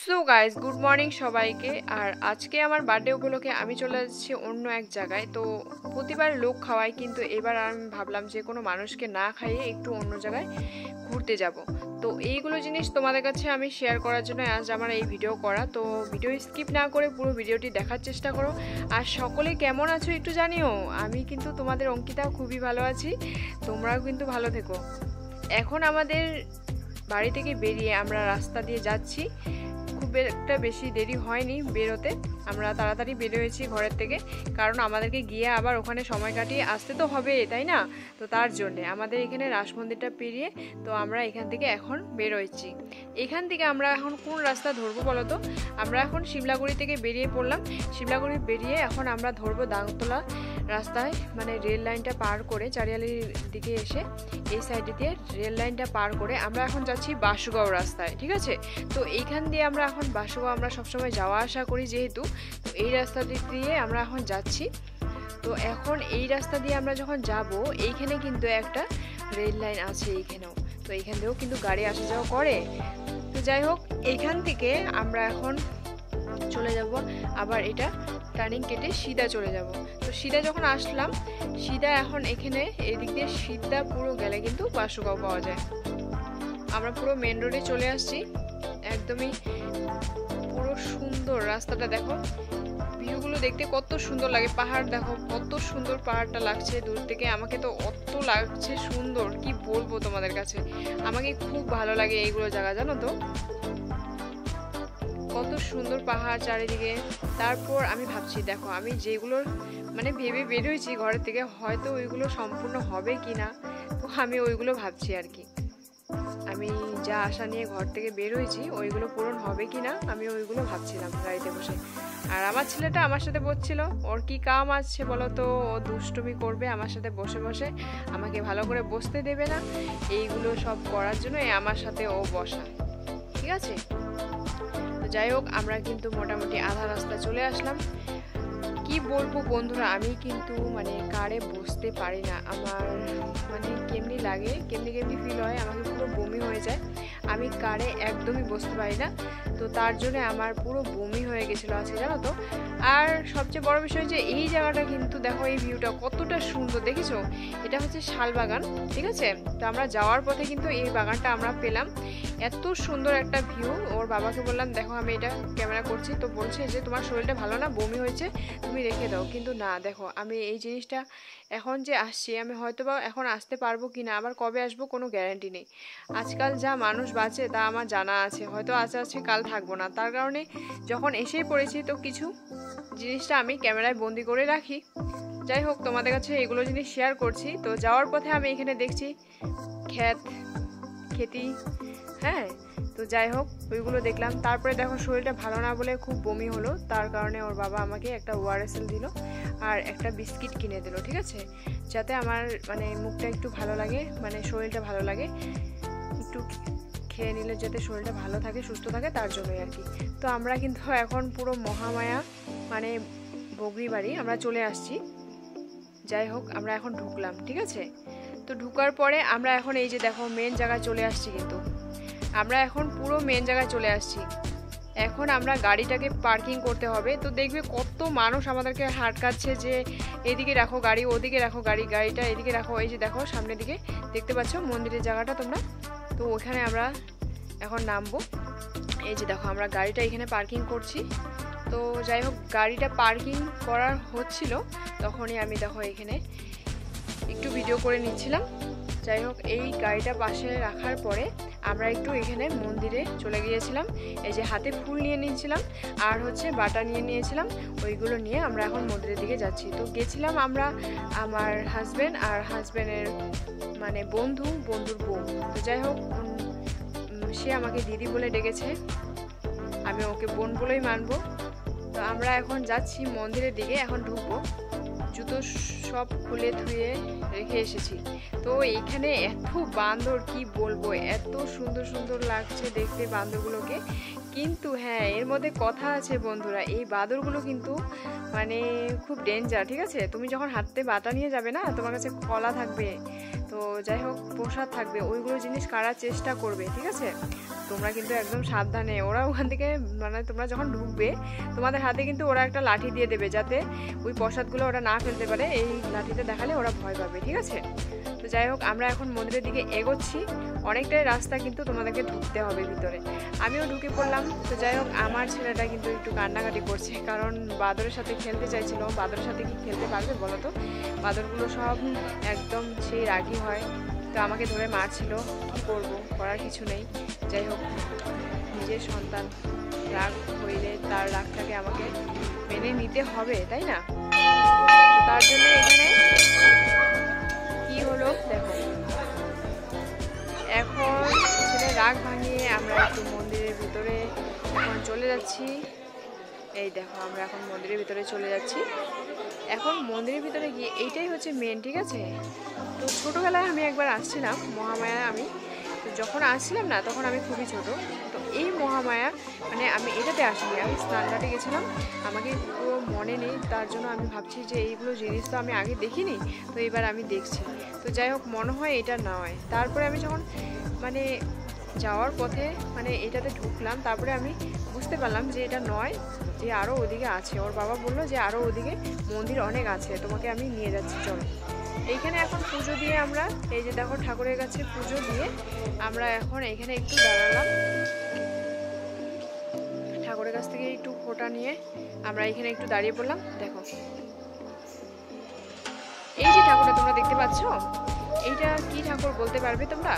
So guys good morning সবাইকে। আর আজকে আমার বার্থডে উপলক্ষে আমি চলে যাচ্ছি অন্য এক জায়গায়। তো প্রতিবার লোক খাওয়াই, কিন্তু এবার আমি ভাবলাম যে কোনো মানুষকে না খাইয়ে একটু অন্য জায়গায় ঘুরতে যাব। তো এইগুলো জিনিস তোমাদের কাছে আমি শেয়ার করার জন্য আজ আমার এই ভিডিও করা। তো ভিডিও স্কিপ না করে পুরো ভিডিওটি দেখার চেষ্টা করো। আর সকলে কেমন আছো একটু জানিও। আমি কিন্তু তোমাদের অঙ্কিতা খুবই ভালো আছি, তোমরাও কিন্তু ভালো থেকো। এখন আমাদের বাড়ি থেকে বেরিয়ে আমরা রাস্তা দিয়ে যাচ্ছি। খুব একটা বেশি দেরি হয়নি বেরোতে, আমরা তাড়াতাড়ি বেরোয়েছি ঘরের থেকে, কারণ আমাদেরকে গিয়ে আবার ওখানে সময় কাটিয়ে আসতে তো হবে, তাই না? তো তার জন্যে আমাদের এখানে রাস মন্দিরটা পেরিয়ে তো আমরা এখান থেকে এখন বেরোয়েছি। এখান থেকে আমরা এখন কোন রাস্তা ধরবো বলো তো? আমরা এখন শিমলাগুড়ি থেকে বেরিয়ে পড়লাম। শিমলাগুড়ি বেরিয়ে এখন আমরা ধরবো দাংতলা রাস্তায়, মানে রেল লাইনটা পার করে চারিয়ালির দিকে এসে এই সাইডে দিয়ে রেল লাইনটা পার করে আমরা এখন যাচ্ছি বাসুগাঁও রাস্তায়, ঠিক আছে? তো এইখান দিয়ে আমরা এখন বাসুগাঁও আমরা সবসময় যাওয়া আসা করি, যেহেতু তো এই রাস্তা দিয়ে আমরা এখন যাচ্ছি। তো এখন এই রাস্তা দিয়ে আমরা যখন যাব, এইখানে কিন্তু একটা রেল লাইন আছে এইখানেও, তো এইখান দিয়েও কিন্তু গাড়ি আসা যাওয়া করে। তো যাই হোক, এইখান থেকে আমরা এখন চলে যাব আবার এটা টার্নিং কেটে সিধা চলে যাব। তো সিধা যখন আসলাম, সিধা এখন এখানে এদিক দিয়ে সিধা পুরো গেলে কিন্তু বাসুগাঁও পাওয়া যায়। আমরা পুরো মেন রোডে চলে আসছি, একদমই পুরো সুন্দর রাস্তাটা দেখো, ভিউগুলো দেখতে কত সুন্দর লাগে। পাহাড় দেখো কত সুন্দর পাহাড়টা লাগছে দূর থেকে, আমাকে তো অত লাগছে সুন্দর, কি বলবো তোমাদের কাছে। আমাকে খুব ভালো লাগে এইগুলো জায়গা, জানো তো, কত সুন্দর পাহাড় চারিদিকে। তারপর আমি ভাবছি, দেখো আমি যেগুলোর মানে ভেবে বেরোয়েছি ঘরের থেকে, হয়তো ওইগুলো সম্পূর্ণ হবে কি না, তো আমি ওইগুলো ভাবছি আর কি। আমি যা আশা নিয়ে ঘর থেকে বের হয়েছি ওইগুলো পূরণ হবে কি না, আমি ওইগুলো ভাবছিলাম গাড়িতে বসে। আর আমার ছেলেটা আমার সাথে বসছিল, ওর কি কাম আছে বলো তো, ও দুষ্টুমি করবে আমার সাথে বসে বসে, আমাকে ভালো করে বসতে দেবে না, এইগুলো সব করার জন্য আমার সাথে ও বসা, ঠিক আছে? তো যাই হোক, আমরা কিন্তু মোটামুটি আধা রাস্তা চলে আসলাম। কি বলবো বন্ধুরা, আমি কিন্তু মানে কারে বসতে পারি না, আমার মানে কেমনি লাগে, কেমনি কেমনি ফিল হয়, আমাকে পুরো বমি হয়ে যায়, আমি কারে একদমই বসতে পারি না। তো তার জন্য আমার পুরো বমি হয়ে গেছিলো আজকে, জানো তো। আর সবচেয়ে বড় বিষয় যে এই জায়গাটা কিন্তু দেখো, এই ভিউটা কতটা সুন্দর দেখেছো, এটা হচ্ছে শালবাগান, ঠিক আছে? তো আমরা যাওয়ার পথে কিন্তু এই বাগানটা আমরা পেলাম, এত সুন্দর একটা ভিউ। ওর বাবাকে বললাম, দেখো আমি এটা ক্যামেরা করছি, তো বলছে যে তোমার শরীরটা ভালো না, বমি হয়েছে, তুমি রেখে দাও। কিন্তু না, দেখো আমি এই জিনিসটা এখন যে আসছি, আমি হয়তো বা এখন আসতে পারবো কি না, আবার কবে আসবো কোনো গ্যারান্টি নেই। আজকাল যা মানুষ বাঁচে তা আমার জানা আছে, হয়তো আজ আছে কাল থাকবো না, তার কারণে যখন এসেই পড়েছি তো কিছু জিনিসটা আমি ক্যামেরায় বন্দি করে রাখি। যাই হোক, তোমাদের কাছে এগুলো জিনিস শেয়ার করছি। তো যাওয়ার পথে আমি এখানে দেখছি খেতি, হ্যাঁ। তো যাই হোক, ওইগুলো দেখলাম। তারপরে দেখো শরীরটা ভালো না বলে খুব বমি হলো, তার কারণে ওর বাবা আমাকে একটা ওআরএসএল দিল আর একটা বিস্কিট কিনে দিল, ঠিক আছে? যাতে আমার মানে মুখটা একটু ভালো লাগে, মানে শরীরটা ভালো লাগে, একটু খেয়ে নিলে যাতে শরীরটা ভালো থাকে, সুস্থ থাকে, তার জন্যই আর কি। তো আমরা কিন্তু এখন পুরো মহামায়া মানে বগরি বাড়ি আমরা চলে আসছি। যাই হোক, আমরা এখন ঢুকলাম, ঠিক আছে? তো ঢুকার পরে আমরা এখন এই যে দেখো মেন জায়গায় চলে আসছি, কিন্তু আমরা এখন পুরো মেন জায়গায় চলে আসছি। এখন আমরা গাড়িটাকে পার্কিং করতে হবে। তো দেখবে কত মানুষ আমাদেরকে হাঁটকাচ্ছে যে এদিকে রাখো গাড়ি, ওদিকে রাখো গাড়ি, গাড়িটা এদিকে রাখো। এই যে দেখো সামনের দিকে দেখতে পাচ্ছ মন্দিরের জায়গাটা তোমরা, তো ওখানে আমরা এখন নামবো। এই যে দেখো আমরা গাড়িটা এখানে পার্কিং করছি। তো যাই হোক, গাড়িটা পার্কিং করার হচ্ছিল তখনই আমি দেখো এখানে একটু ভিডিও করে নিচ্ছিলাম। যাই হোক, এই গাড়িটা পাশে রাখার পরে আমরা একটু এখানে মন্দিরে চলে গিয়েছিলাম। এই যে হাতে ফুল নিয়ে নিয়েছিলাম আর হচ্ছে বাটা নিয়ে নিয়েছিলাম, ওইগুলো নিয়ে আমরা এখন মন্দিরের দিকে যাচ্ছি। তো গেছিলাম আমরা, আমার হাজব্যান্ড আর হাজব্যান্ডের মানে বন্ধুর বউ। তো যাই হোক, সে আমাকে দিদি বলে ডেকেছে, আমি ওকে বোন বলেই মানবো। তো আমরা এখন যাচ্ছি মন্দিরের দিকে, এখন ঢুকবো। জুতো সব খুলে ধুয়ে রেখে এসেছি। তো এইখানে এত বান্দর, কি বলবো, এত সুন্দর সুন্দর লাগছে দেখতে বান্দরগুলোকে। কিন্তু হ্যাঁ, এর মধ্যে কথা আছে বন্ধুরা, এই বাঁদরগুলো কিন্তু মানে খুব ডেঞ্জার, ঠিক আছে? তুমি যখন হাতে বাটা নিয়ে যাবে না, তোমার কাছে কলা থাকবে, তো যাই হোক প্রসাদ থাকবে, ওইগুলো জিনিস কারার চেষ্টা করবে, ঠিক আছে? তোমরা কিন্তু একদম সাবধানে, ওরা ওখান থেকে মানে তোমরা যখন ঢুকবে তোমাদের হাতে কিন্তু ওরা একটা লাঠি দিয়ে দেবে, যাতে ওই প্রসাদগুলো ওরা না ফেলতে পারে। এই লাঠিটা দেখালে ওরা ভয় পাবে, ঠিক আছে? তো যাই হোক, আমরা এখন মন্দিরের দিকে এগোচ্ছি। অনেকটাই রাস্তা কিন্তু তোমাদেরকে ঢুকতে হবে ভিতরে, আমিও ঢুকে পড়লাম। তো যাই হোক, আমার ছেলেটা কিন্তু একটু কান্নাকাটি করছে, কারণ বাদরের সাথে খেলতে চাইছিল। বাদরের সাথে কি খেলতে পারবে বলো তো? বাদরগুলো সব একদম সেই রাগী হয়, তো আমাকে ধরে মারছিল। কী করবো, করার কিছু নেই। যাই হোক, নিজের সন্তান রাগ হইলে তার রাগটাকে আমাকে মেনে নিতে হবে, তাই না? তার জন্য এখানে কি হলো দেখো, এখন ছেলে রাগ ভাঙিয়ে আমরা একটু মন্দিরের ভিতরে এখন চলে যাচ্ছি। এই দেখো, আমরা এখন মন্দিরের ভিতরে চলে যাচ্ছি। এখন মন্দিরের ভিতরে গিয়ে এইটাই হচ্ছে মেন, ঠিক আছে? তো ছোটোবেলায় আমি একবার আসছিলাম মহামায়া, আমি তো যখন আসছিলাম না তখন আমি খুবই ছোট। তো এই মহামায়া মানে আমি এটাতে আসিনি, আমি স্নানঘাটে গেছিলাম, আমাকে পুরো মনে নেই। তার জন্য আমি ভাবছি যে এইগুলো জিনিস তো আমি আগে দেখিনি, তো এবার আমি দেখছি। তো যাই হোক, মনে হয় এটা নয়। তারপরে আমি যখন মানে যাওয়ার পথে মানে এটাতে ঢুকলাম, তারপরে আমি বুঝতে পারলাম যে এটা নয়, যে আরও ওদিকে আছে। ওর বাবা বললো যে আরও ওদিকে মন্দির অনেক আছে, তোমাকে আমি নিয়ে যাচ্ছি, চলো। এইখানে এখন পুজো দিয়ে আমরা, এই যে দেখো ঠাকুরের কাছে পুজো দিয়ে আমরা এখন এইখানে একটু দাঁড়ালাম। ঠাকুরের কাছ থেকে একটু ফোঁটা নিয়ে আমরা এখানে একটু দাঁড়িয়ে পড়লাম। দেখো, এই যে ঠাকুরটা তোমরা দেখতে পাচ্ছ, এইটা কি ঠাকুর বলতে পারবে তোমরা?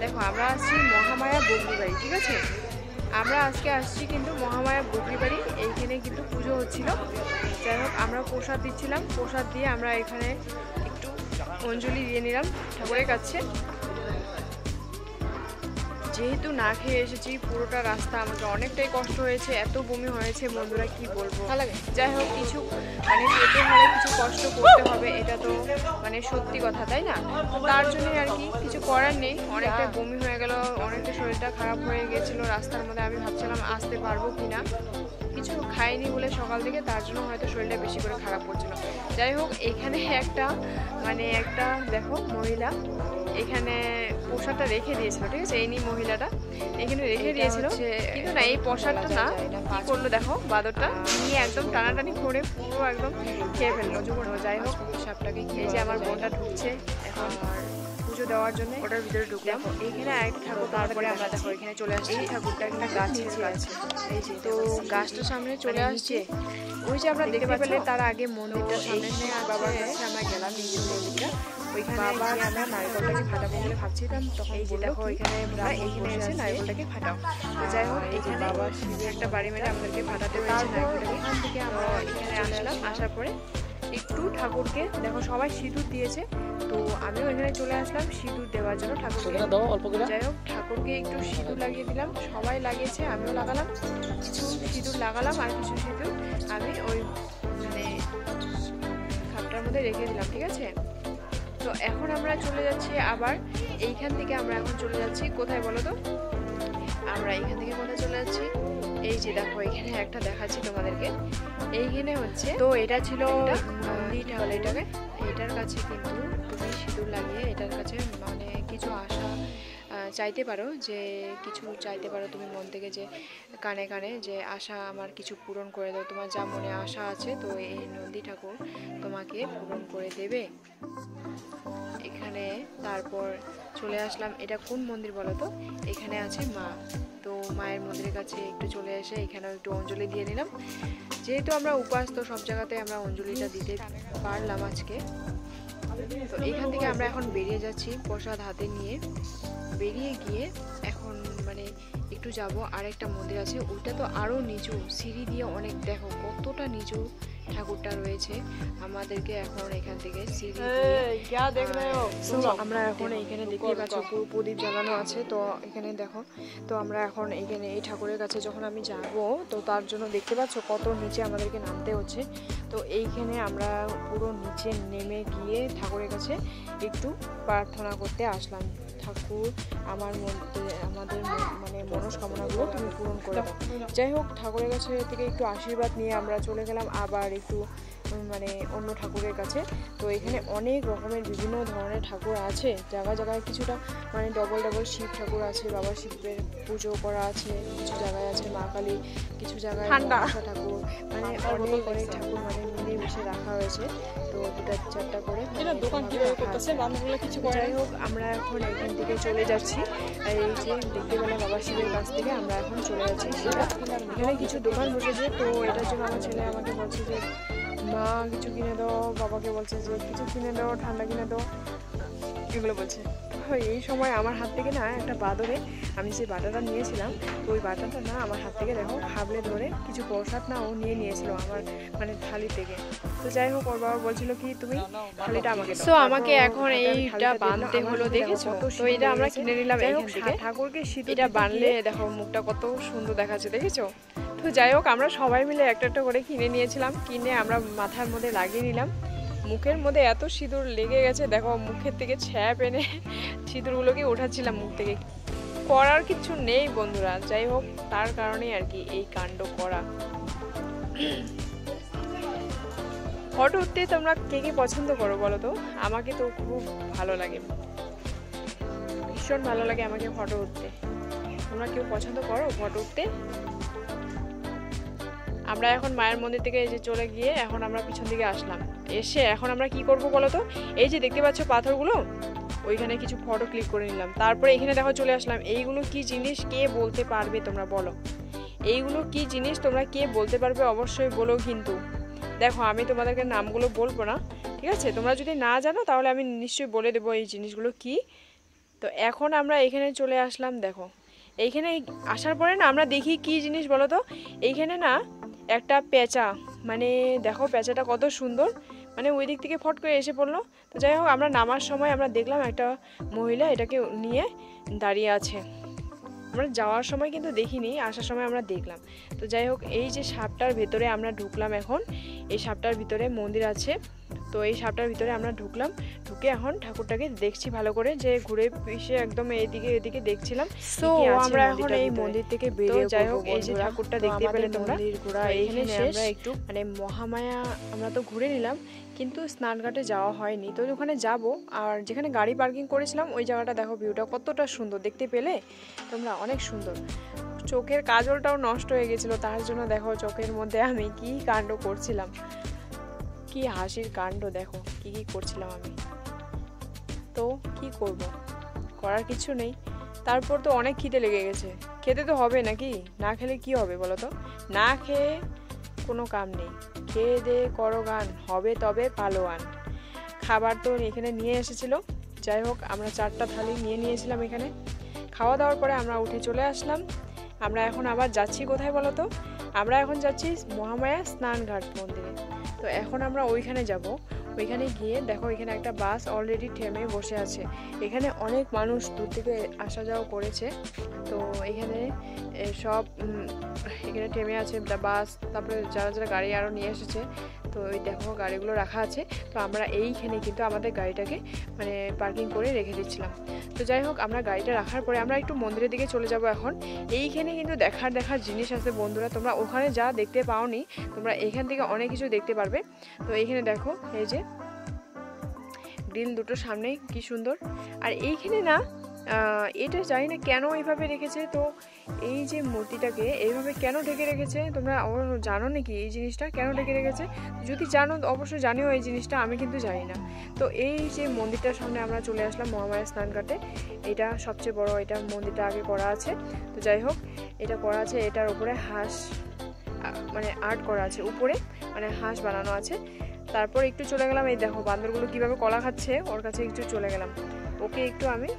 দেখো, আমরা আসছি মহামায়া বগরি বাড়ি, ঠিক আছে? আমরা আজকে আসছি কিন্তু মহামায়া বগরি বাড়ি, এইখানে কিন্তু পুজো হচ্ছিল। যাই হোক, আমরা প্রসাদ দিচ্ছিলাম, প্রসাদ দিয়ে আমরা এখানে একটু অঞ্জলি দিয়ে নিলাম ঠাকুরের কাছে। যেহেতু না খেয়ে এসেছি, পুরোটা রাস্তা আমাকে অনেকটাই কষ্ট হয়েছে, এত বমি হয়েছে বন্ধুরা, কি বলবো। যাই হোক, কিছু মানে খেতে হলে কিছু কষ্ট করতে হবে, এটা তো মানে সত্যি কথা, তাই না? তার জন্যই আর কি, কিছু করার নেই। অনেকটা বমি হয়ে গেল, অনেকটা শরীরটা খারাপ হয়ে গেছিলো রাস্তার মধ্যে। আমি ভাবছিলাম আসতে পারবো কি না, কিছু খাইনি বলে সকাল থেকে, তার জন্য হয়তো শরীরটা বেশি করে খারাপ করছিল। যাই হোক, এখানে একটা মানে একটা দেখো মহিলা এখানে প্রসাদটা রেখে দিয়েছিল, ঠিক আছে? এই নি মহিলাটা এখানে রেখে দিয়েছিল, কিন্তু না এই প্রসাদটা না কি করলো দেখো, বাদরটা নিয়ে একদম টানাটানি করে পুরো একদম খেয়ে ফেললো। যাই হোক, সাপটাকে এই যে আমার বোনটা ঢুকছে এখন পুজো দেওয়ার জন্য, ওটার ভিতরে ঢুকলাম। এইখানে আরেকটা ঠাকুর, তারপরে আমরা দেখো এখানে চলে আসছি। এই ঠাকুরটা একটা গাছের আছে, এই যে তো গাছটার সামনে চলে আসছে। ওই যে আমরা দেখতে পেলে তার আগে মন্দিরটার সামনে বাবার কাছে আমরা গেলাম, এই যে মন্দিরটা, ওইখানে বাবা আমরা নারকেলটাকে ফাটাবো বলে ভাবছিলাম, তখন এই যে দেখো এখানে এইখানে এসে নারকেলটাকে ফাটাও। যাই হোক, এইখানে বাবা একটা বাড়ি মেরে আমাদেরকে ফাটাতে হয়েছে নারকেলটাকে। ওখান থেকে আমরা এখানে আসলাম, আসার পরে একটু ঠাকুরকে দেখো সবাই সিঁদুর দিয়েছে, তো আমিও এখানে চলে আসলাম সিঁদুর দেওয়ার জন্য ঠাকুরকে। যাই হোক, ঠাকুরকে একটু সিঁদুর লাগিয়ে দিলাম, সবাই লাগিয়েছে, আমিও লাগালাম, কিছু সিঁদুর লাগালাম, আর কিছু সিঁদুর আমি ওই মানে খাপটার মধ্যে রেখে দিলাম, ঠিক আছে? তো এখন আমরা চলে যাচ্ছি আবার এইখান থেকে, আমরা এখন চলে যাচ্ছি কোথায় বলো তো? আমরা এইখান থেকে কোথায় চলে যাচ্ছি, এই যে দেখো এখানে একটা দেখাচ্ছি তোমাদেরকে। এইখানে হচ্ছে, তো এটা ছিল মন্দিরটা হলো, এটাকে এটার কাছে কিন্তু তুমি সিঁদুর লাগিয়ে এটার কাছে মানে কিছু আশা চাইতে পারো, যে কিছু চাইতে পারো তুমি মন থেকে, যে কানে কানে যে আশা আমার কিছু পূরণ করে দাও, তোমার যা মনে আশা আছে, তো এই নন্দী ঠাকুর তোমাকে পূরণ করে দেবে। এখানে তারপর চলে আসলাম, এটা কোন মন্দির বলো তো? এখানে আছে মা, তো মায়ের মন্দিরের কাছে একটু চলে এসে এখানে একটু অঞ্জলি দিয়ে নিলাম। যেহেতু আমরা উপাস, তো সব জায়গাতে আমরা অঞ্জলিটা দিতে পারলাম আজকে। তো এখান থেকে আমরা এখন বেরিয়ে যাচ্ছি প্রসাদ হাতে নিয়ে। বেরিয়ে গিয়ে এখন মানে একটু যাব, আরেকটা মন্দির আছে, ওইটা তো আরও নিচু, সিঁড়ি দিয়ে অনেক, দেখো কতটা নিচু ঠাকুরটা রয়েছে। আমাদেরকে এখন এখান থেকে সিঁড়ি আমরা এখন এইখানে দেখতে পাচ্ছ পুরো প্রদীপ জ্বালানো আছে, তো এখানে দেখো। তো আমরা এখন এইখানে এই ঠাকুরের কাছে যখন আমি যাব, তো তার জন্য দেখতে পাচ্ছ কত নিচে আমাদেরকে নামতে হচ্ছে। তো এইখানে আমরা পুরো নিচে নেমে গিয়ে ঠাকুরের কাছে একটু প্রার্থনা করতে আসলাম, ঠাকুর আমাদের মানে মনস্কামনাগুলো তুমি পূরণ করে দাও। যাই হোক, ঠাকুরের কাছে থেকে একটু আশীর্বাদ নিয়ে আমরা চলে গেলাম আবার একটু মানে অন্য ঠাকুরের কাছে। তো এখানে অনেক রকমের বিভিন্ন ধরনের ঠাকুর আছে, জায়গায় জায়গায় কিছুটা মানে ডবল ডবল শিব ঠাকুর আছে, বাবা শিবের পুজো করা আছে, কিছু জায়গায় আছে মা কালী, কিছু জায়গায় মনসা ঠাকুর, মানে অনেক অনেক ঠাকুর মানে মিলে মিশে রাখা হয়েছে। তো 2-4টা করে যাই হোক আমরা এখন এখান থেকে চলে যাচ্ছি। আর এই যে দেখতে পেলাম বাবা শিবের কাছ থেকে আমরা এখন চলে যাচ্ছি। এখানে কিছু দোকান বসেছে, তো এটার জন্য আমার ছেলে আমাকে বলছে যে মা কিছু কিনে দাও, বাবাকে বলছে যে কিছু কিনে দাও, ঠান্ডা কিনে দাও, এগুলো বলছে। এই সময় আমার হাত থেকে না একটা বাদরে আমি যে বাটাটা নিয়েছিলাম, তো ওই বাটাটা না আমার হাত থেকে দেখো খাবলে ধরে কিছু প্রসাদ না ও নিয়েছিল আমার মানে থালি থেকে। তো যাই হোক ওর বাবা বলছিল কি তুমি থালিটা আমাকে দাও, তো আমাকে এখন এইটা বাঁধতে হলো, দেখেছো? তো এটা আমরা কিনে নিলাম এখান থেকে। ঠাকুরকে এটা বানলে দেখো মুখটা কত সুন্দর দেখাচ্ছে, দেখেছো? তো যাই হোক আমরা সবাই মিলে একটা একটা করে কিনে নিয়েছিলাম, কিনে আমরা মাথার মধ্যে লাগিয়ে নিলাম। মুখের মধ্যে এত সিঁদুর লেগে গেছে দেখো, মুখের থেকে ছ্যাপ এনে সিঁদুরগুলোকে ওঠাচ্ছিলাম মুখ থেকে। করার কিছু নেই বন্ধুরা, যাই হোক তার কারণে আর কি এই কাণ্ড করা। ফটো উঠতে তোমরা কে কে পছন্দ করো বলো তো? আমাকে তো খুব ভালো লাগে, ভীষণ ভালো লাগে আমাকে ফটো উঠতে। তোমরা কেউ পছন্দ করো ফটো উঠতে? আমরা এখন মায়ের মন্দির থেকে এই যে চলে গিয়ে এখন আমরা পিছন দিকে আসলাম। এসে এখন আমরা কি করব বলো তো? এই যে দেখতে পাচ্ছ পাথরগুলো, ওইখানে কিছু ফটো ক্লিক করে নিলাম। তারপরে এখানে দেখো চলে আসলাম। এইগুলো কি জিনিস কে বলতে পারবে তোমরা বলো? এইগুলো কি জিনিস তোমরা কে বলতে পারবে অবশ্যই বলো কিন্তু। দেখো আমি তোমাদেরকে নামগুলো বলবো না, ঠিক আছে? তোমরা যদি না জানো তাহলে আমি নিশ্চয়ই বলে দেবো এই জিনিসগুলো কি। তো এখন আমরা এখানে চলে আসলাম। দেখো এইখানে আসার পরে না আমরা দেখি কি জিনিস বলো তো? এইখানে না একটা পেঁচা, মানে দেখো পেঁচাটা কত সুন্দর, মানে ওই দিক থেকে ফট করে এসে পড়লো। তো যাই হোক আমরা নামার সময় আমরা দেখলাম একটা মহিলা এটাকে নিয়ে দাঁড়িয়ে আছে। আমরা যাওয়ার সময় কিন্তু দেখিনি, আসার সময় আমরা দেখলাম। তো যাই হোক এই যে সাপটার ভেতরে আমরা ঢুকলাম এখন। এই সাপটার ভিতরে মন্দির আছে, তো এই সাপটার ভিতরে আমরা ঢুকলাম। ঢুকে এখন ঠাকুরটাকে দেখছি ভালো করে, যে ঘুরে পিছে একদম এদিকে দেখছিলাম। তো আমরা এখন এই মন্দির থেকে বেরিয়ে যাই হোক এই যে ঠাকুরটা দেখতে পেলে তোমরা, এইখানে আমরা একটু মানে মহামায়া আমরা তো ঘুরে নিলাম, কিন্তু স্নানঘাটে যাওয়া হয়নি। তো ওখানে যাব। আর যেখানে গাড়ি পার্কিং করেছিলাম ওই জায়গাটা দেখো, ভিউটা কতটা সুন্দর দেখতে পেলে তোমরা, অনেক সুন্দর। চোখের কাজলটাও নষ্ট হয়ে গেছিলো, তার জন্য দেখো চোখের মধ্যে আমি কি কাণ্ড করছিলাম, কি হাসির কাণ্ড, দেখো কি কি করছিলাম আমি। তো কি করব, করার কিছু নেই। তারপর তো অনেক খিদে লেগে গেছে, খেতে তো হবে নাকি, না খেলে কি হবে বলো তো? না খেয়ে কোনো কাম নেই, খেয়ে দে করো গান, হবে তবে পালোয়ান। খাবার তো এখানে নিয়ে এসেছিলো, যাই হোক আমরা 4টা থালি নিয়ে নিয়েছিলাম এখানে। খাওয়া দাওয়ার পরে আমরা উঠে চলে আসলাম। আমরা এখন আবার যাচ্ছি কোথায় বলো তো? আমরা এখন যাচ্ছি মহামায়া স্নানঘাট মন্দিরে। তো এখন আমরা ওইখানে যাব। ওইখানে গিয়ে দেখো এখানে একটা বাস অলরেডি থেমে বসে আছে। এখানে অনেক মানুষ দূর থেকে আসা যাওয়া করেছে। তো এখানে সব এখানে থেমে আছে বাস, তারপরে যারা যারা গাড়ি আরও নিয়ে এসেছে। তো ওই দেখো গাড়িগুলো রাখা আছে। তো আমরা এইখানে কিন্তু আমাদের গাড়িটাকে মানে পার্কিং করে রেখে দিচ্ছিলাম। তো যাই হোক আমরা গাড়িটা রাখার পরে আমরা একটু মন্দিরের দিকে চলে যাব এখন। এইখানে কিন্তু দেখার জিনিস আছে বন্ধুরা, তোমরা ওখানে যা দেখতে পাওনি তোমরা এখান থেকে অনেক কিছু দেখতে পারবে। তো এইখানে দেখো এই যে গ্রিল দুটো সামনে কি সুন্দর। আর এইখানে না এটা জানি না কেন এইভাবে রেখেছে। তো এই যে মূর্তিটাকে এইভাবে কেন ঢেকে রেখেছে তোমরা জানো নাকি এই জিনিসটা কেন ঢেকে রেখেছে? যদি জানো অবশ্যই জানিও এই জিনিসটা, আমি কিন্তু জানি না। তো এই যে মন্দিরটার সামনে আমরা চলে আসলাম মহামায়া স্নানঘাটে। এটা সবচেয়ে বড়, এটা মন্দিরটা আগে করা আছে। তো যাই হোক এটা করা আছে, এটার উপরে হাঁস মানে আর্ট করা আছে, উপরে মানে হাঁস বানানো আছে। তারপর একটু চলে গেলাম, এই দেখো বান্দরগুলো কিভাবে কলা খাচ্ছে, ওর কাছে একটু চলে গেলাম। ওকে একটু আমি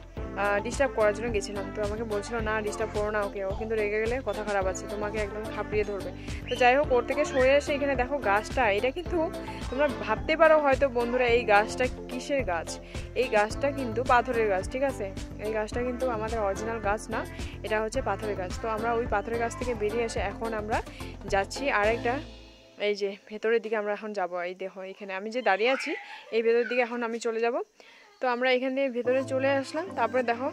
ডিস্টার্ব করার জন্য গেছিলাম। তো আমাকে বলছিল না ডিস্টার্ব করো না ওকে, ও কিন্তু রেগে গেলে কথা খারাপ আছে, তোমাকে একদম খাপড়িয়ে ধরবে। তো যাই হোক ওর থেকে সরে এসে এখানে দেখো গাছটা, এটা কিন্তু তোমরা ভাবতে পারো হয়তো বন্ধুরা এই গাছটা কিসের গাছ। এই গাছটা কিন্তু পাথরের গাছ, ঠিক আছে? এই গাছটা কিন্তু আমাদের অরিজিনাল গাছ না, এটা হচ্ছে পাথরের গাছ। তো আমরা ওই পাথরের গাছ থেকে বেরিয়ে এসে এখন আমরা যাচ্ছি আরেকটা, এই যে ভেতরের দিকে আমরা এখন যাব। এই দেখো এখানে আমি যে দাঁড়িয়ে আছি এই ভেতরের দিকে এখন আমি চলে যাব। তো আমরা এখান থেকে ভেতরে চলে আসলাম। তারপরে দেখো,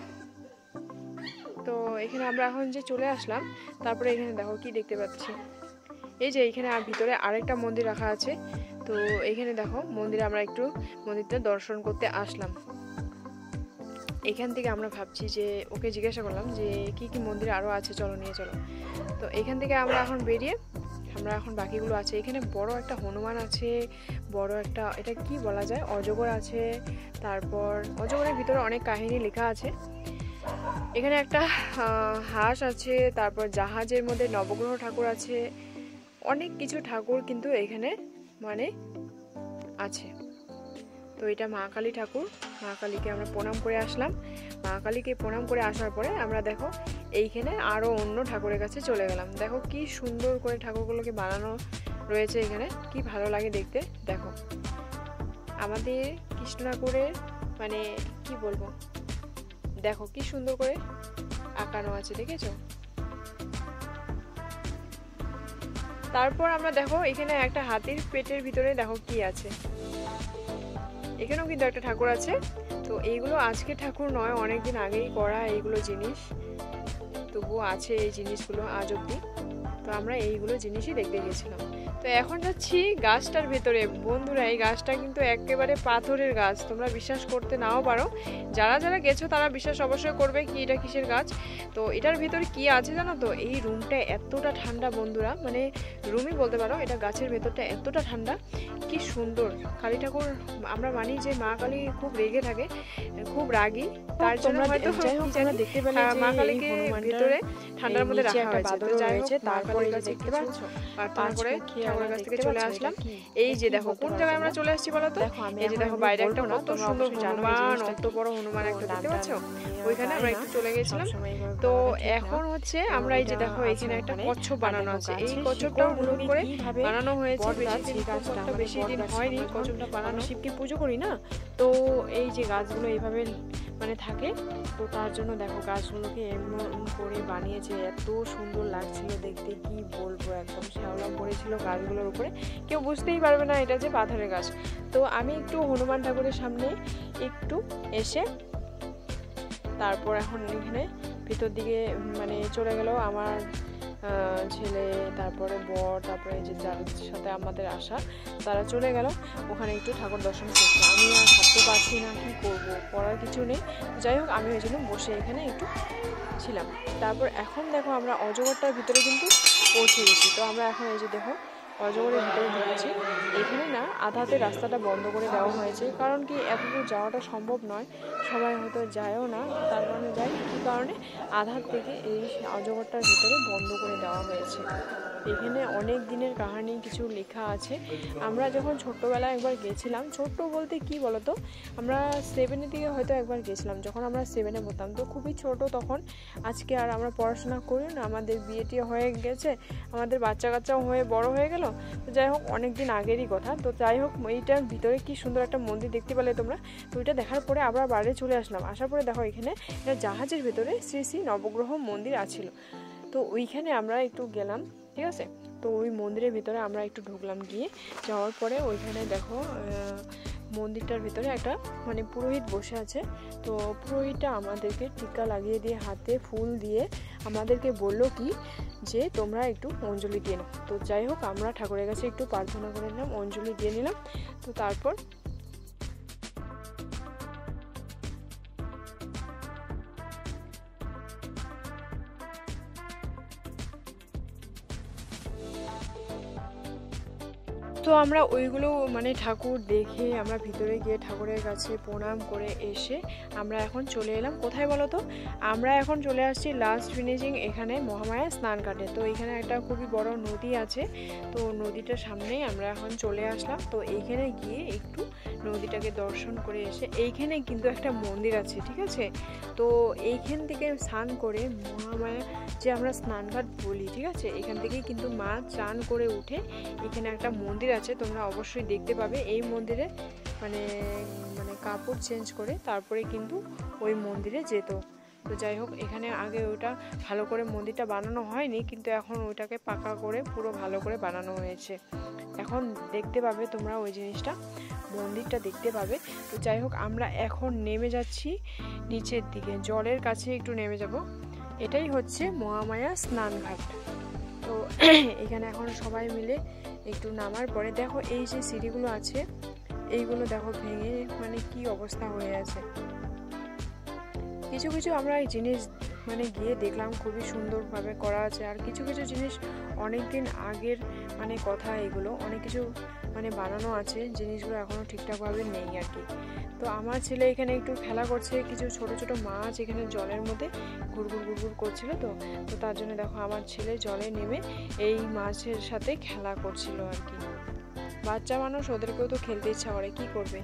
তো এখানে আমরা এখন যে চলে আসলাম, তারপরে এখানে দেখো কি দেখতে পাচ্ছি, এই যে এখানে ভিতরে আরেকটা মন্দির রাখা আছে। তো তো এখানে দেখো মন্দিরে আমরা একটু মন্দিরটা দর্শন করতে আসলাম। এখান থেকে আমরা ভাবছি যে ওকে জিজ্ঞাসা করলাম যে কি কি মন্দির আরও আছে, চলো নিয়ে চলো। তো এখান থেকে আমরা এখন বেরিয়ে আমরা এখন বাকিগুলো আছে। এখানে বড় একটা হনুমান আছে, বড় একটা এটা কি বলা যায় অজগর আছে, তারপর অজগরের ভিতরে অনেক কাহিনী লেখা আছে। এখানে একটা হাঁস আছে, তারপর জাহাজের মধ্যে নবগ্রহ ঠাকুর আছে, অনেক কিছু ঠাকুর কিন্তু এখানে মানে আছে। তো এটা মা কালী ঠাকুর, মা কালীকে আমরা প্রণাম করে আসলাম। মা কালীকে প্রণাম করে আসার পরে আমরা দেখো এইখানে আরও অন্য ঠাকুরের কাছে চলে গেলাম। দেখো কি সুন্দর করে ঠাকুরগুলোকে বানানো রয়েছে এখানে, কি ভালো লাগে দেখতে। দেখো আমাদের কৃষ্ণ ঠাকুরের মানে কি বলবো, দেখো কি সুন্দর করে আঁকানো আছে, দেখেছো? তারপর আমরা দেখো এখানে একটা হাতির পেটের ভিতরে দেখো কি আছে, এখানেও কিন্তু একটা ঠাকুর আছে। তো এইগুলো আজকে ঠাকুর নয়, অনেকদিন আগেই করা এইগুলো জিনিস, তবুও আছে এই জিনিসগুলো আজ অব্দি। তো আমরা এইগুলো জিনিসই দেখতে গেছিলাম। তো এখন যাচ্ছি গাছটার ভেতরে। বন্ধুরা এই গাছটা কিন্তু একেবারে পাথরের গাছ, তোমরা বিশ্বাস করতে নাও পারো, যারা যারা গেছো তারা বিশ্বাস অবশ্যই করবে কি এটা কিসের গাছ। তো এটার ভেতরে কি আছে জানো তো, এই রুমটা এতটা ঠান্ডা বন্ধুরা, মানে রুমই বলতে পারো, এটা গাছের ভেতরটা এতটা ঠান্ডা, কি সুন্দর। কালী ঠাকুর আমরা মানি যে মা কালী খুব রেগে থাকে, খুব রাগী, তার জন্য হয়তো দেখতে পেলে মা কালীকে ভেতরে ঠান্ডার মধ্যে রাখা হয়েছে। তারপরে দেখতে পাচ্ছ প্রার্থনা করে ঠাকুরের কাছ থেকে চলে আসলাম। এই যে দেখো কোন জায়গায় আমরা চলে আসছি বলো তো, এই যে দেখো বাইরে একটা কত সুন্দর হনুমান, অত বড় হনুমান একটা দেখতে পাচ্ছ, ওইখানে আমরা একটু চলে গেছিলাম। তো এখন হচ্ছে আমরা এই যে দেখো এখানে একটা কচ্ছপ বানানো আছে, এই কচ্ছপটাও হলুদ করে বানানো হয়েছে, বেশি দিন হয়নি কচ্ছপটা বানানো। শিবকে পুজো করি না, তো এই যে গাছগুলো এইভাবে মানে থাকে, তো তার জন্য দেখো গাছগুলোকে এমন করে বানিয়েছে, এত সুন্দর লাগছিল দেখতে, কি বলবো, একদম শ্যাওলা পড়েছিল গাছগুলোর উপরে, কেউ বুঝতেই পারবে না এটা যে পাথরের গাছ। তো আমি একটু হনুমান ঠাকুরের সামনে একটু এসে তারপর এখন এখানে ভিতর দিকে মানে চলে গেল আমার ছেলে, তারপরে বর, তারপরে যে যার সাথে আমাদের আসা তারা চলে গেল ওখানে একটু ঠাকুর দর্শন করতে। আমি আর ভাবতে পারছি না কি করব, করার কিছু নেই। যাই হোক আমি ওই জন্য বসে এখানে একটু ছিলাম। তারপর এখন দেখো আমরা অজগরটার ভিতরে কিন্তু পৌঁছে গেছি। তো আমরা এখন এই যে দেখো অজগরের ভিতরে ঢুকেছি। এখানে না আধাতে রাস্তাটা বন্ধ করে দেওয়া হয়েছে, কারণ কি এতদূর যাওয়াটা সম্ভব নয়, সবাই হয়তো যায়ও না, তার কারণে যাই কী কারণে আধার থেকে এই অজগরটার ভিতরে বন্ধ করে দেওয়া হয়েছে। এখানে অনেক দিনের কাহিনী কিছু লেখা আছে। আমরা যখন ছোট্টবেলায় একবার গেছিলাম, ছোট্ট বলতে কি বলতো, আমরা 7-এর দিকে হয়তো একবার গেছিলাম, যখন আমরা 7-এ পড়তাম, তো খুবই ছোট তখন। আজকে আর আমরা পড়াশোনা করি না, আমাদের বিয়েটি হয়ে গেছে, আমাদের বাচ্চা কাচ্চাও হয়ে বড় হয়ে গেল। তো যাই হোক অনেক দিন আগেরই কথা। তো যাই হোক এইটার ভিতরে কি সুন্দর একটা মন্দির দেখতে পেলে তোমরা। তো ওইটা দেখার পরে আবার বাইরে চলে আসলাম। আসার পরে দেখো এখানে একটা জাহাজের ভেতরে শ্রী শ্রী নবগ্রহ মন্দির আছিল। তো ওইখানে আমরা একটু গেলাম, ঠিক আছে। তো ওই মন্দিরের ভিতরে আমরা একটু ঢুকলাম, গিয়ে যাওয়ার পরে ওইখানে দেখো মন্দিরটার ভিতরে একটা মানে পুরোহিত বসে আছে। তো পুরোহিতটা আমাদেরকে টিকা লাগিয়ে দিয়ে হাতে ফুল দিয়ে আমাদেরকে বললো কি যে তোমরা একটু অঞ্জলি দিয়ে নাও। তো যাই হোক আমরা ঠাকুরের কাছে একটু প্রার্থনা করে নিলাম, অঞ্জলি দিয়ে নিলাম। তো তারপর তো আমরা ওইগুলো মানে ঠাকুর দেখে আমরা ভিতরে গিয়ে ঠাকুরের কাছে প্রণাম করে এসে আমরা এখন চলে এলাম কোথায় বলো তো, আমরা এখন চলে আসছি লাস্ট ফিনিশিং এখানে মহামায়া স্নান ঘাটে। তো এখানে একটা খুবই বড় নদী আছে, তো নদীটার সামনেই আমরা এখন চলে আসলাম। তো এইখানে গিয়ে একটু নদীটাকে দর্শন করে এসে এইখানে কিন্তু একটা মন্দির আছে, ঠিক আছে। তো এইখান থেকে স্নান করে মহামায়া যে আমরা স্নানঘাট বলি, ঠিক আছে, এখান থেকেই কিন্তু মা চান করে উঠে এখানে একটা মন্দির আছে, তোমরা অবশ্যই দেখতে পাবে। এই মন্দিরে মানে মানে কাপড় চেঞ্জ করে তারপরে কিন্তু ওই মন্দিরে যেত। তো যাই হোক এখানে আগে ওটা ভালো করে মন্দিরটা বানানো হয়নি, কিন্তু এখন ওইটাকে পাকা করে পুরো ভালো করে বানানো হয়েছে। এখন দেখতে পাবে তোমরা ওই জিনিসটা, মন্দিরটা দেখতে পাবে। তো যাই হোক আমরা এখন নেমে যাচ্ছি নিচের দিকে, জলের কাছে একটু নেমে যাব। এটাই হচ্ছে মহামায়া স্নানঘাট। তো এখানে এখন সবাই মিলে একটু নামার পরে দেখো এই যে সিঁড়িগুলো আছে এইগুলো দেখো ভেঙে মানে কি অবস্থা হয়ে আছে। কিছু কিছু আমরা এই জিনিস মানে গিয়ে দেখলাম খুবই সুন্দরভাবে করা আছে, আর কিছু কিছু জিনিস অনেক দিন আগের মানে কথা, এগুলো অনেক কিছু মানে বানানো আছে, জিনিসগুলো এখনও ঠিকঠাকভাবে নেই আর কি। তো আমার ছেলে এখানে একটু খেলা করছে, কিছু ছোট ছোট মাছ এখানে জলের মধ্যে ঘুরঘুর ঘুরঘুর করছিল। তো তো তার জন্য দেখো আমার ছেলে জলে নেমে এই মাছের সাথে খেলা করছিল আর কি। বাচ্চা মানুষ, ওদেরকেও তো খেলতে ইচ্ছা করে, কি করবে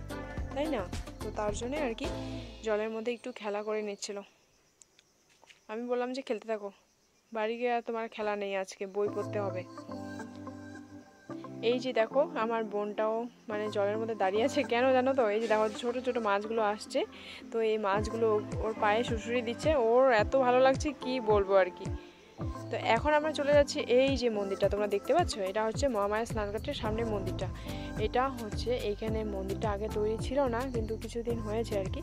তাই না? তো তার জন্যে আর কি জলের মধ্যে একটু খেলা করে নিচ্ছিল। আমি বললাম যে খেলতে থাকো, বাড়ি গিয়ে তোমার খেলা নেই, আজকে বই পড়তে হবে। এই যে দেখো আমার বোনটাও মানে জলের মধ্যে দাঁড়িয়ে আছে, কেন জানো তো? এই যে দেখো ছোট ছোট মাছগুলো আসছে, তো এই মাছগুলো ওর পায়ে শুশুরি দিচ্ছে, ওর এত ভালো লাগছে কি বলবো আর কি। তো এখন আমরা চলে যাচ্ছি এই যে মন্দিরটা তোমরা দেখতে পাচ্ছ, এটা হচ্ছে মহামায়া স্নানঘাটের সামনে মন্দিরটা। এটা হচ্ছে এইখানে মন্দিরটা আগে তৈরি ছিল না, কিন্তু কিছুদিন হয়েছে আর কি।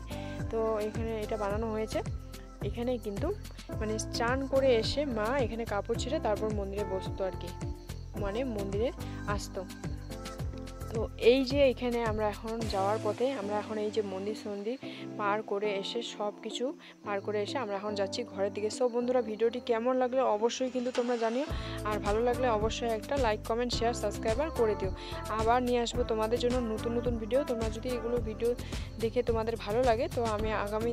তো এখানে এটা বানানো হয়েছে। এখানে কিন্তু মানে স্নান করে এসে মা এখানে কাপড় ছেড়ে তারপর মন্দিরে বসতো আর কি, মানে মন্দিরে আসতো। তো এই যে এখানে আমরা এখন যাওয়ার পথে, আমরা এখন এই যে মন্দির পার করে এসে সব কিছু পার করে এসে আমরা এখন যাচ্ছি ঘরের দিকে। সব বন্ধুরা, ভিডিওটি কেমন লাগলো অবশ্যই কিন্তু তোমরা জানিও, আর ভালো লাগলে অবশ্যই একটা লাইক, কমেন্ট, শেয়ার, সাবস্ক্রাইবার করে দিও। আবার নিয়ে আসবো তোমাদের জন্য নতুন নতুন ভিডিও। তোমরা যদি এগুলো ভিডিও দেখে তোমাদের ভালো লাগে, তো আমি আগামী